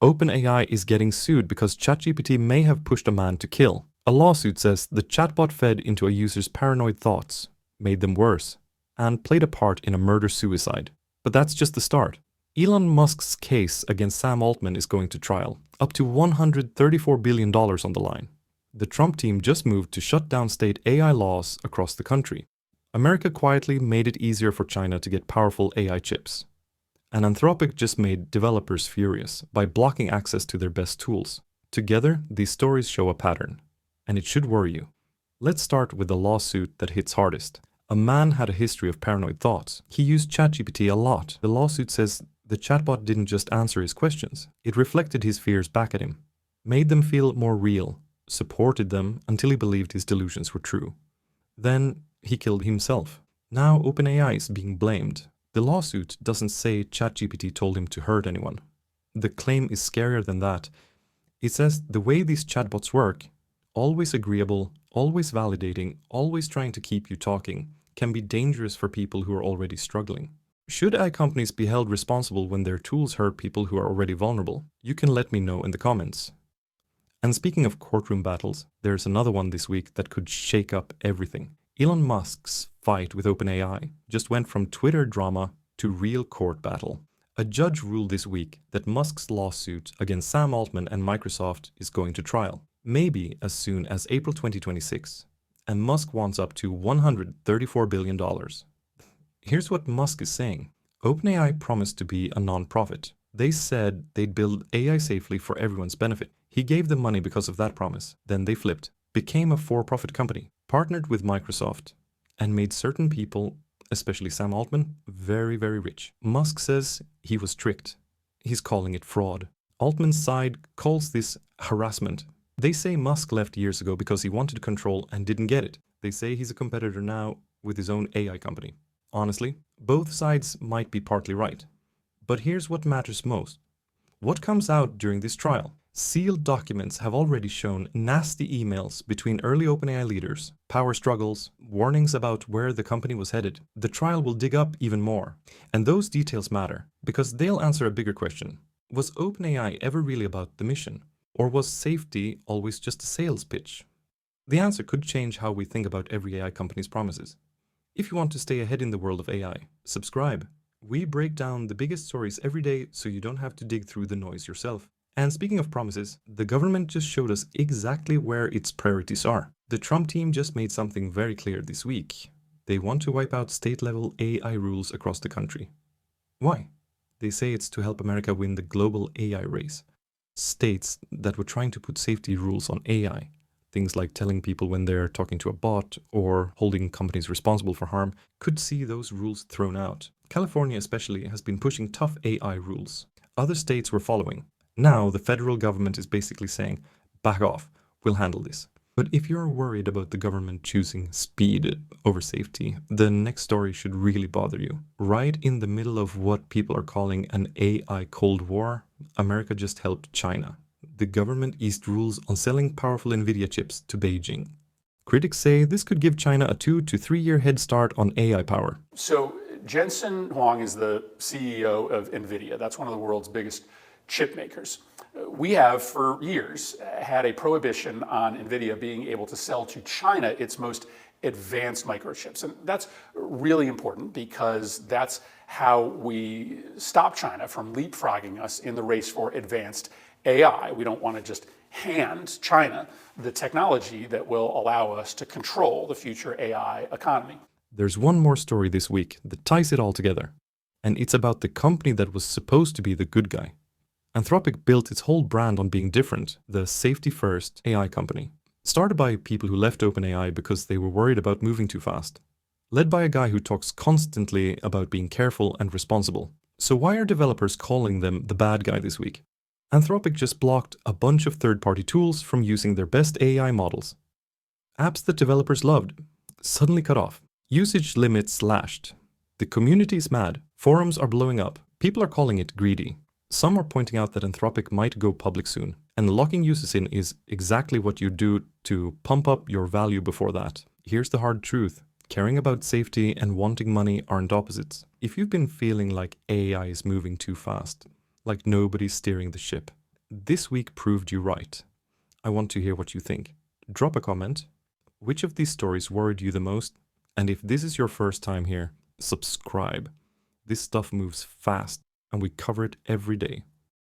OpenAI is getting sued because ChatGPT may have pushed a man to kill. A lawsuit says the chatbot fed into a user's paranoid thoughts, made them worse, and played a part in a murder-suicide. But that's just the start. Elon Musk's case against Sam Altman is going to trial, up to $134 billion on the line. The Trump team just moved to shut down state AI laws across the country. America quietly made it easier for China to get powerful AI chips. And Anthropic just made developers furious by blocking access to their best tools. Together, these stories show a pattern, and it should worry you. Let's start with the lawsuit that hits hardest. A man had a history of paranoid thoughts. He used ChatGPT a lot. The lawsuit says the chatbot didn't just answer his questions. It reflected his fears back at him, made them feel more real, supported them until he believed his delusions were true. Then he killed himself. Now OpenAI is being blamed. The lawsuit doesn't say ChatGPT told him to hurt anyone. The claim is scarier than that. It says the way these chatbots work, always agreeable, always validating, always trying to keep you talking, can be dangerous for people who are already struggling. Should AI companies be held responsible when their tools hurt people who are already vulnerable? You can let me know in the comments. And speaking of courtroom battles, there's another one this week that could shake up everything. Elon Musk's fight with OpenAI just went from Twitter drama to real court battle. A judge ruled this week that Musk's lawsuit against Sam Altman and Microsoft is going to trial, maybe as soon as April 2026, and Musk wants up to $134 billion. Here's what Musk is saying. OpenAI promised to be a non-profit. They said they'd build AI safely for everyone's benefit. He gave them money because of that promise. Then they flipped, became a for-profit company, partnered with Microsoft, and made certain people, especially Sam Altman, very, very rich. Musk says he was tricked. He's calling it fraud. Altman's side calls this harassment. They say Musk left years ago because he wanted control and didn't get it. They say he's a competitor now with his own AI company. Honestly, both sides might be partly right. But here's what matters most. What comes out during this trial? Sealed documents have already shown nasty emails between early OpenAI leaders, power struggles, warnings about where the company was headed. The trial will dig up even more. And those details matter, because they'll answer a bigger question. Was OpenAI ever really about the mission? Or was safety always just a sales pitch? The answer could change how we think about every AI company's promises. If you want to stay ahead in the world of AI, subscribe. We break down the biggest stories every day so you don't have to dig through the noise yourself. And speaking of promises, the government just showed us exactly where its priorities are. The Trump team just made something very clear this week. They want to wipe out state-level AI rules across the country. Why? They say it's to help America win the global AI race. States that were trying to put safety rules on AI, things like telling people when they're talking to a bot or holding companies responsible for harm, could see those rules thrown out. California especially has been pushing tough AI rules. Other states were following. Now the federal government is basically saying, back off, we'll handle this. But if you're worried about the government choosing speed over safety, the next story should really bother you. Right in the middle of what people are calling an AI Cold War, America just helped China. The government eased rules on selling powerful NVIDIA chips to Beijing. Critics say this could give China a 2 to 3 year head start on AI power. So Jensen Huang is the CEO of NVIDIA. That's one of the world's biggest chip makers. We have for years had a prohibition on NVIDIA being able to sell to China its most advanced microchips. And that's really important because that's how we stop China from leapfrogging us in the race for advanced AI. We don't want to just hand China the technology that will allow us to control the future AI economy. There's one more story this week that ties it all together. And it's about the company that was supposed to be the good guy. Anthropic built its whole brand on being different, the safety-first AI company. Started by people who left OpenAI because they were worried about moving too fast. Led by a guy who talks constantly about being careful and responsible. So why are developers calling them the bad guy this week? Anthropic just blocked a bunch of third-party tools from using their best AI models. Apps that developers loved suddenly cut off. Usage limits slashed. The community is mad. Forums are blowing up. People are calling it greedy. Some are pointing out that Anthropic might go public soon, and locking users in is exactly what you do to pump up your value before that. Here's the hard truth. Caring about safety and wanting money aren't opposites. If you've been feeling like AI is moving too fast, like nobody's steering the ship, This week proved you right. I want to hear what you think. Drop a comment. Which of these stories worried you the most? And if this is your first time here, subscribe. This stuff moves fast and we cover it every day.